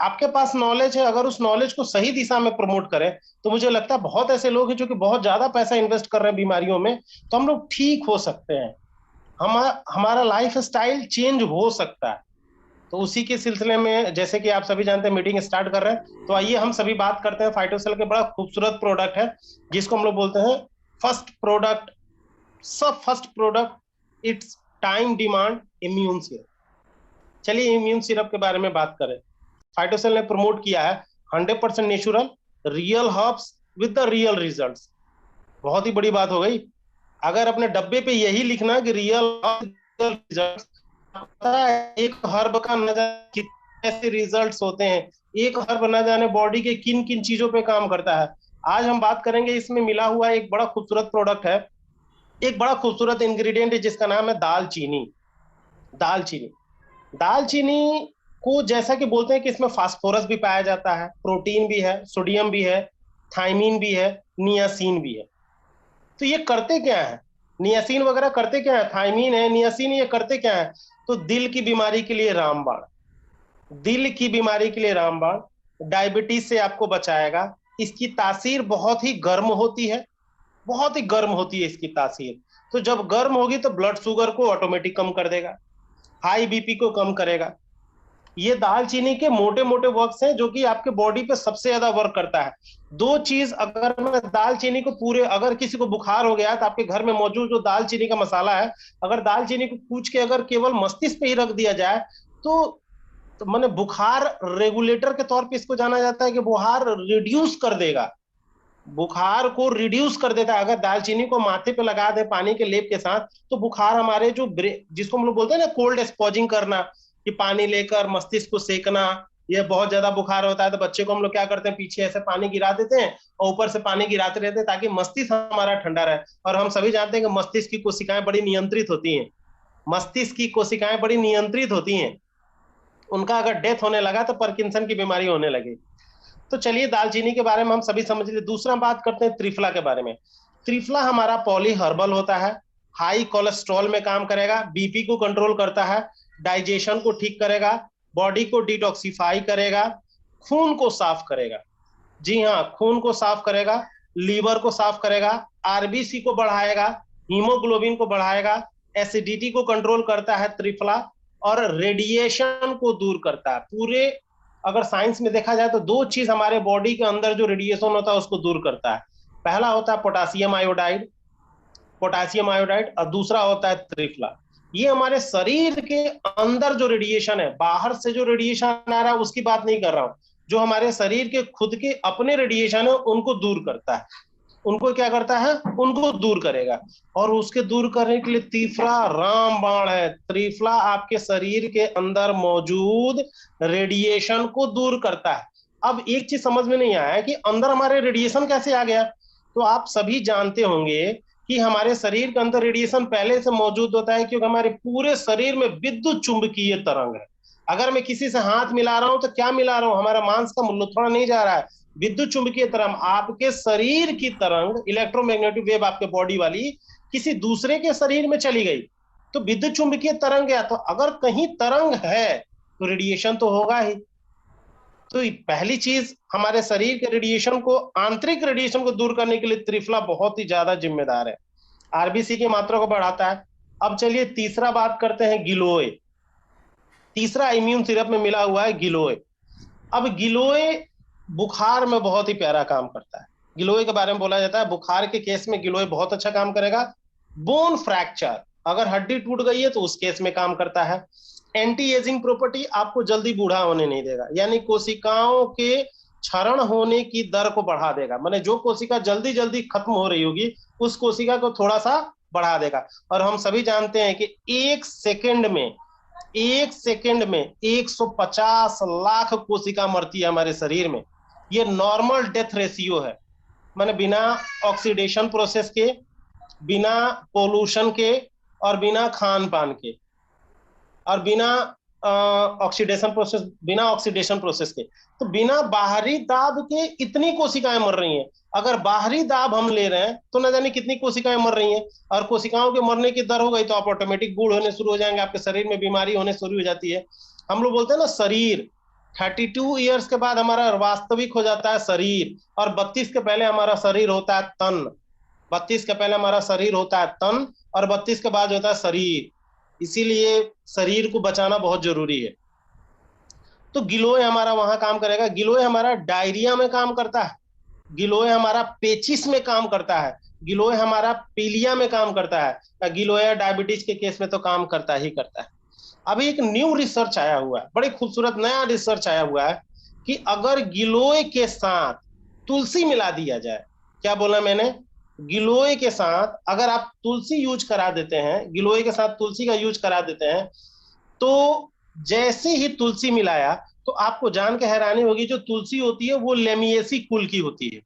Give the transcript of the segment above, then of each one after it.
आपके पास नॉलेज है, अगर उस नॉलेज को सही दिशा में प्रमोट करें तो मुझे लगता है बहुत ऐसे लोग हैं जो कि बहुत ज्यादा पैसा इन्वेस्ट कर रहे हैं बीमारियों में, तो हम लोग ठीक हो सकते हैं, हमारा लाइफ स्टाइल चेंज हो सकता है। तो उसी के सिलसिले में जैसे कि आप सभी जानते हैं मीटिंग स्टार्ट कर रहे हैं, तो आइए हम सभी बात करते हैं फाइटोसेल के बड़ा खूबसूरत प्रोडक्ट है जिसको हम लोग बोलते हैं फर्स्ट प्रोडक्ट, सब first product, it's time demand immune syrup. चलिए इम्यून सिरप के बारे में बात करें। फाइटोसेल ने प्रमोट किया है 100% natural real herbs with the real results. बहुत ही बड़ी बात हो गई, अगर अपने डब्बे पे यही लिखना कि रियल रिजल्ट्स, पता है एक हर्ब का न जाने कितने ऐसे रिजल्ट्स होते हैं, एक हर्ब न जाने बॉडी के किन किन चीजों पे काम करता है। आज हम बात करेंगे इसमें मिला हुआ एक बड़ा खूबसूरत प्रोडक्ट है, एक बड़ा खूबसूरत इंग्रेडिएंट है जिसका नाम है दालचीनी। दालचीनी, दालचीनी को जैसा कि बोलते हैं कि इसमें फास्फोरस भी पाया जाता है, प्रोटीन भी है, सोडियम भी है, थाइमीन भी है, नियासिन भी है। तो ये करते क्या है, नियासिन वगैरह करते क्या है, थाइमीन है, नियासिन, ये करते क्या है, तो दिल की बीमारी के लिए रामबाण, दिल की बीमारी के लिए रामबाण, डायबिटीज से आपको बचाएगा। इसकी तासीर बहुत ही गर्म होती है, बहुत ही गर्म होती है इसकी तासीर। तो जब गर्म होगी तो ब्लड शुगर को ऑटोमेटिक कम कर देगा, हाई बीपी को कम करेगा। ये दालचीनी के मोटे मोटे वर्क्स हैं जो कि आपके बॉडी पे सबसे ज्यादा वर्क करता है। दो चीज, अगर मैं दालचीनी को पूरे, अगर किसी को बुखार हो गया तो आपके घर में मौजूद जो दालचीनी का मसाला है, अगर दालचीनी को कूच के अगर केवल मस्तिष्क पे ही रख दिया जाए तो माने बुखार रेगुलेटर के तौर पे इसको जाना जाता है कि बुखार रिड्यूस कर देगा, बुखार को रिड्यूस कर देता है। अगर दालचीनी को माथे पे लगा दे पानी के लेप के साथ तो बुखार हमारे जो जिसको हम लोग बोलते हैं ना कोल्ड स्पॉजिंग करना, कि पानी लेकर मस्तिष्क को सेकना, ये बहुत ज्यादा बुखार होता है तो बच्चे को हम लोग क्या करते हैं, पीछे ऐसे पानी गिरा देते हैं और ऊपर से पानी गिराते रहते हैं ताकि मस्तिष्क हमारा ठंडा रहे। और हम सभी जानते हैं कि मस्तिष्क की कोशिकाएं बड़ी नियंत्रित होती हैं, मस्तिष्क की कोशिकाएं बड़ी नियंत्रित होती हैं, उनका अगर डेथ होने लगा तो पार्किंसन की बीमारी होने लगी। तो चलिए दालचीनी के बारे में हम सभी समझ लिए। दूसरा बात करते हैं त्रिफला के बारे में। त्रिफला हमारा पॉली हर्बल होता है, हाई कोलेस्ट्रॉल में काम करेगा, बीपी को कंट्रोल करता है, डाइजेशन को ठीक करेगा, बॉडी को डिटॉक्सिफाई करेगा, खून को साफ करेगा। जी हाँ, खून को साफ करेगा, लीवर को साफ करेगा, आरबीसी को बढ़ाएगा, हीमोग्लोबिन को बढ़ाएगा, एसिडिटी को कंट्रोल करता है त्रिफला, और रेडिएशन को दूर करता है। पूरे अगर साइंस में देखा जाए तो दो चीज हमारे बॉडी के अंदर जो रेडिएशन होता है उसको दूर करता है। पहला होता है पोटासियम आयोडाइड, पोटासियम आयोडाइड, और दूसरा होता है त्रिफला। ये हमारे शरीर के अंदर जो रेडिएशन है, बाहर से जो रेडिएशन आ रहा है उसकी बात नहीं कर रहा हूं, जो हमारे शरीर के खुद के अपने रेडिएशन है उनको दूर करता है, उनको क्या करता है, उनको दूर करेगा। और उसके दूर करने के लिए तीसरा रामबाण है, त्रिफला आपके शरीर के अंदर मौजूद रेडिएशन को दूर करता है। अब एक चीज समझ में नहीं आया कि अंदर हमारे रेडिएशन कैसे आ गया, तो आप सभी जानते होंगे कि हमारे शरीर के अंदर रेडिएशन पहले से मौजूद होता है, क्योंकि हमारे पूरे शरीर में विद्युत चुंबकीय तरंग है। अगर मैं किसी से हाथ मिला रहा हूं तो क्या मिला रहा हूं, हमारा मांस का थोड़ा नहीं जा रहा है, विद्युत चुंबकीय तरंग, आपके शरीर की तरंग, इलेक्ट्रोमैग्नेटिक वेव आपके बॉडी वाली किसी दूसरे के शरीर में चली गई तो विद्युत चुंबकीय तरंग गया। तो अगर कहीं तरंग है तो रेडिएशन तो होगा ही। तो पहली चीज, हमारे शरीर के रेडिएशन को, आंतरिक रेडिएशन को दूर करने के लिए त्रिफला बहुत ही ज्यादा जिम्मेदार है, आरबीसी की मात्रा को बढ़ाता है। अब चलिए तीसरा बात करते हैं गिलोय। तीसरा इम्यून सिरप में मिला हुआ है गिलोय। अब गिलोय बुखार में बहुत ही प्यारा काम करता है। गिलोय के बारे में बोला जाता है बुखार के केस में गिलोय बहुत अच्छा काम करेगा। बोन फ्रैक्चर, अगर हड्डी टूट गई है तो उस केस में काम करता है। एंटी एजिंग प्रॉपर्टी, आपको जल्दी बूढ़ा होने नहीं देगा, यानी कोशिकाओं के क्षरण होने की दर को बढ़ा देगा, माने जो कोशिका जल्दी जल्दी खत्म हो रही होगी उस कोशिका को थोड़ा सा बढ़ा देगा। और हम सभी जानते हैं कि एक सेकंड में 150 लाख कोशिका मरती है हमारे शरीर में। ये नॉर्मल डेथ रेशियो है, माने बिना ऑक्सीडेशन प्रोसेस के, बिना पोल्यूशन के, और बिना खान पान के, और बिना ऑक्सीडेशन प्रोसेस के, तो बिना बाहरी दाब के इतनी कोशिकाएं मर रही हैं। अगर बाहरी दाब हम ले रहे हैं तो न जाने कितनी कोशिकाएं मर रही हैं, और कोशिकाओं के मरने की दर हो गई तो आप ऑटोमेटिक बूढ़ होने शुरू हो जाएंगे, आपके शरीर में बीमारी होने शुरू हो जाती है। हम लोग बोलते हैं ना, शरीर 32 ईयर्स के बाद हमारा वास्तविक हो जाता है शरीर, और 32 के पहले हमारा शरीर होता है तन। 32 के पहले हमारा शरीर होता है तन, और 32 के बाद होता है शरीर। इसीलिए शरीर को बचाना बहुत जरूरी है। तो गिलोय हमारा वहां काम करेगा। गिलोय हमारा डायरिया में काम करता है, गिलोय हमारा पेचिस में काम करता है, गिलोय हमारा पीलिया में काम करता है, गिलोय डायबिटीज के केस में तो काम करता ही करता है। अभी एक न्यू रिसर्च आया हुआ है, बड़े खूबसूरत नया रिसर्च आया हुआ है कि अगर गिलोय के साथ तुलसी मिला दिया जाए, क्या बोला मैंने, गिलोय के साथ अगर आप तुलसी यूज करा देते हैं, गिलोय के साथ तुलसी का यूज करा देते हैं, तो जैसे ही तुलसी मिलाया तो आपको जान के हैरानी होगी, जो तुलसी होती है वो लेमिएसी कुल की होती है।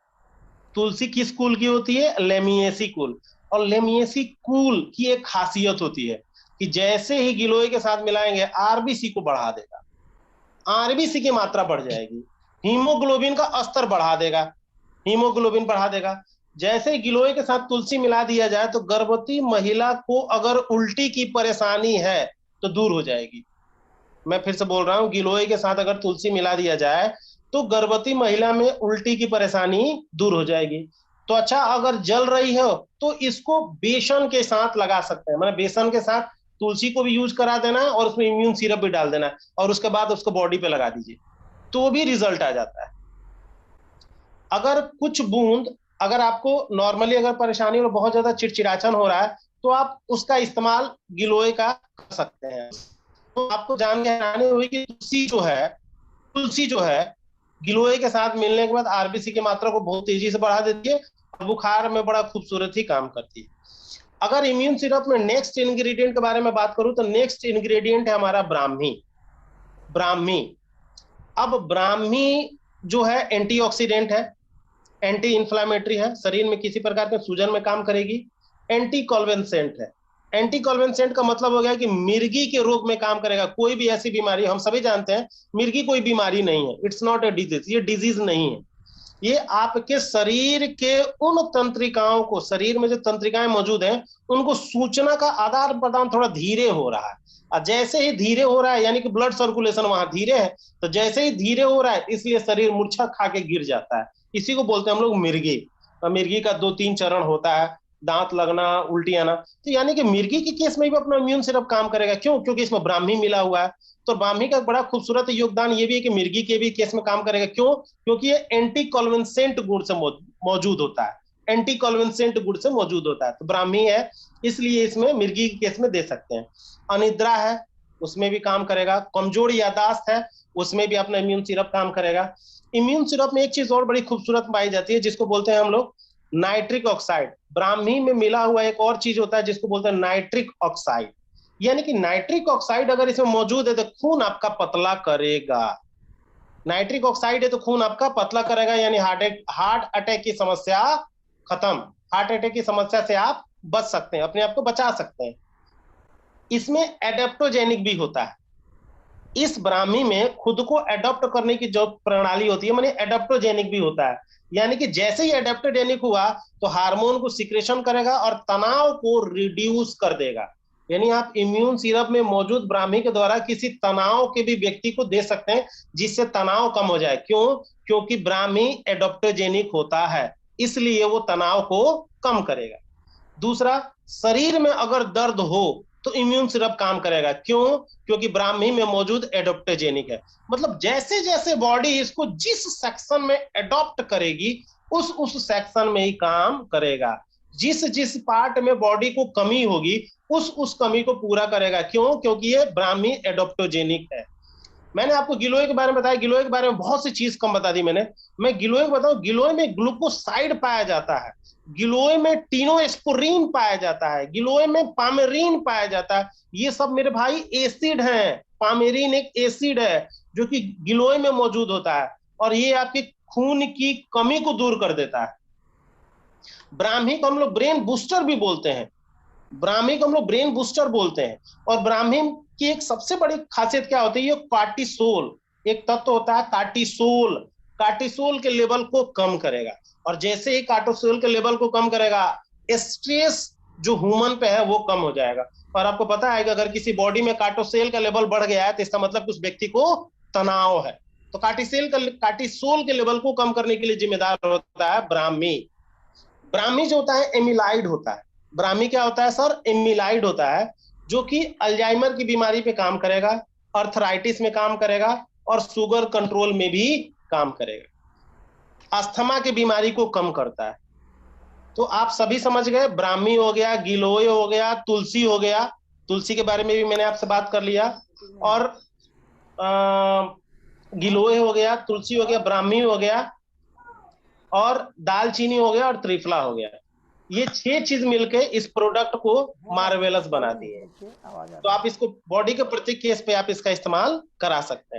तुलसी किस कुल की होती है, लेमिएसी कुल। और लेमिएसी कुल की एक खासियत होती है कि जैसे ही गिलोय के साथ मिलाएंगे आरबीसी को बढ़ा देगा, आरबीसी की मात्रा बढ़ जाएगी, हीमोग्लोबिन का स्तर बढ़ा देगा, हीमोग्लोबिन बढ़ा देगा। जैसे ही गिलोय के साथ तुलसी मिला दिया जाए तो गर्भवती महिला को अगर उल्टी की परेशानी है तो दूर हो जाएगी। मैं फिर से बोल रहा हूं, गिलोय के साथ अगर तुलसी मिला दिया जाए तो गर्भवती महिला में उल्टी की परेशानी दूर हो जाएगी। तो अच्छा, अगर जल रही हो तो इसको बेसन के साथ लगा सकते हैं, मतलब बेसन के साथ तुलसी को भी यूज करा देना है और उसमें इम्यून सिरप भी डाल देना है, और उसके बाद उसको बॉडी पे लगा दीजिए, तो भी रिजल्ट आ जाता है। अगर कुछ बूंद, अगर आपको नॉर्मली अगर परेशानी और बहुत ज्यादा चिड़चिड़ाचन हो रहा है तो आप उसका इस्तेमाल गिलोय का कर सकते हैं। तो आपको जान के हैरानी हुई कि तुलसी जो है गिलोय के साथ मिलने के बाद आरबीसी की मात्रा को बहुत तेजी से बढ़ा देती है और बुखार में बड़ा खूबसूरत ही काम करती है। अगर इम्यून सिरप में नेक्स्ट इंग्रेडिएंट के बारे में बात करूं तो नेक्स्ट इंग्रेडिएंट है हमारा ब्राह्मी। ब्राह्मी, अब ब्राह्मी जो है एंटीऑक्सीडेंट है, एंटी इंफ्लामेटरी है, शरीर में किसी प्रकार के सूजन में काम करेगी, एंटी कॉन्वेंसेंट है। एंटी कॉन्वेंसेंट का मतलब हो गया कि मिर्गी के रोग में काम करेगा। कोई भी ऐसी बीमारी, हम सभी जानते हैं मिर्गी कोई बीमारी नहीं है, इट्स नॉट ए डिजीज, ये डिजीज नहीं है, ये आपके शरीर के उन तंत्रिकाओं को, शरीर में जो तंत्रिकाएं मौजूद हैं उनको सूचना का आदान प्रदान थोड़ा धीरे हो रहा है, और जैसे ही धीरे हो रहा है यानी कि ब्लड सर्कुलेशन वहां धीरे है, तो जैसे ही धीरे हो रहा है इसलिए शरीर मूर्छा खा के गिर जाता है। इसी को बोलते हैं हम लोग मिर्गी। मिर्गी का 2-3 चरण होता है, दांत लगना, उल्टी आना। तो यानी कि मिर्गी के केस में भी अपना इम्यून सिरप काम करेगा। क्यों? क्योंकि इसमें ब्राह्मी मिला हुआ है। तो ब्राह्मी का बड़ा खूबसूरत योगदान ये भी है कि मिर्गी के भी केस में काम करेगा। क्यों? क्योंकि ये एंटी कॉन्वेंसेंट गुण से मौजूद होता है, एंटी कॉन्वेंसेंट गुण से मौजूद होता है, तो ब्राह्मी है, इसलिए इसमें मिर्गी के केस में दे सकते हैं। अनिद्रा है, उसमें भी काम करेगा। कमजोर यादाश्त है, उसमें भी अपना इम्यून सिरप काम करेगा। इम्यून सिरप में एक चीज और बड़ी खूबसूरत पाई जाती है जिसको बोलते हैं हम लोग नाइट्रिक ऑक्साइड। ब्राह्मी में मिला हुआ एक और चीज होता है जिसको बोलते हैं नाइट्रिक ऑक्साइड। यानी कि नाइट्रिक ऑक्साइड अगर इसमें मौजूद है तो खून आपका पतला करेगा। नाइट्रिक ऑक्साइड है तो खून आपका पतला करेगा, यानी हार्ट अटैक की समस्या खत्म, हार्ट अटैक की समस्या से आप बच सकते हैं, अपने आप को बचा सकते हैं। इसमें एडेप्टोजेनिक भी होता है। इस ब्राह्मी में खुद को एडॉप्ट करने की जो प्रणाली होती है, माने एडेप्टोजेनिक भी होता है, यानी कि जैसे ही एडेप्टोजेनिक हुआ तो हार्मोन को सिक्रेशन करेगा और तनाव को रिड्यूस कर देगा। यानी आप इम्यून सिरप में मौजूद ब्राह्मी के द्वारा किसी तनाव के भी व्यक्ति को दे सकते हैं जिससे तनाव कम हो जाए। क्यों? क्योंकि ब्राह्मी एडॉप्टोजेनिक होता है, इसलिए वो तनाव को कम करेगा। दूसरा, शरीर में अगर दर्द हो तो इम्यून सिरप काम करेगा। क्यों? क्योंकि ब्राह्मी में मौजूद एडोप्टोजेनिक है। मतलब जैसे जैसे बॉडी इसको जिस सेक्शन में एडॉप्ट करेगी उस सेक्शन में ही काम करेगा। जिस जिस पार्ट में बॉडी को कमी होगी उस कमी को पूरा करेगा। क्यों? क्योंकि ये ब्राह्मी एडोप्टोजेनिक है। मैंने आपको गिलोय के बारे में बताया, गिलोय के बारे में बहुत सी चीज कम बता दी मैंने। मैं गिलोय को बताऊं, गिलोय में ग्लूकोसाइड पाया जाता है, गिलोय में टीनोएस्पोरीन पाया जाता है, गिलोय में पामेरीन पाया जाता है। ये सब मेरे भाई एसिड हैं। पामेरीन एक एसिड है जो कि गिलोय में मौजूद होता है और ये आपके खून की कमी को दूर कर देता है। ब्राह्मी को हम लोग ब्रेन बूस्टर भी बोलते हैं, ब्राह्मी को हम लोग ब्रेन बूस्टर बोलते हैं। और ब्राह्मी की एक सबसे बड़ी खासियत क्या होती है, ये कार्टिसोल एक तत्व होता है, कार्टिसोल, कार्टिसोल के लेवल को कम करेगा। और जैसे ही कार्टिसोल के लेवल को कम करेगा, स्ट्रेस जो ह्यूमन पे है वो कम हो जाएगा। और आपको पता है कि अगर किसी बॉडी में कार्टिसोल का लेवल बढ़ गया है तो इसका मतलब उस व्यक्ति को तनाव है। तो कार्टिसोल के लेवल को कम करने के लिए जिम्मेदार होता है ब्राह्मी। ब्राह्मी जो होता है एमिलाइड होता है। ब्राह्मी क्या होता है सर? एमिलाइड होता है, जो कि अल्जाइमर की बीमारी पे काम करेगा, अर्थराइटिस में काम करेगा, और शुगर कंट्रोल में भी काम करेगा, अस्थमा की बीमारी को कम करता है। तो आप सभी समझ गए, ब्राह्मी हो गया, गिलोय हो गया, तुलसी हो गया, तुलसी के बारे में भी मैंने आपसे बात कर लिया, और गिलोय हो गया, तुलसी हो गया, ब्राह्मी हो गया, और दालचीनी हो गया, और त्रिफला हो गया। ये 6 चीज मिलके इस प्रोडक्ट को मार्वेलस बनाती है। तो आप इसको बॉडी के प्रत्येक केस पे आप इसका इस्तेमाल करा सकते हैं।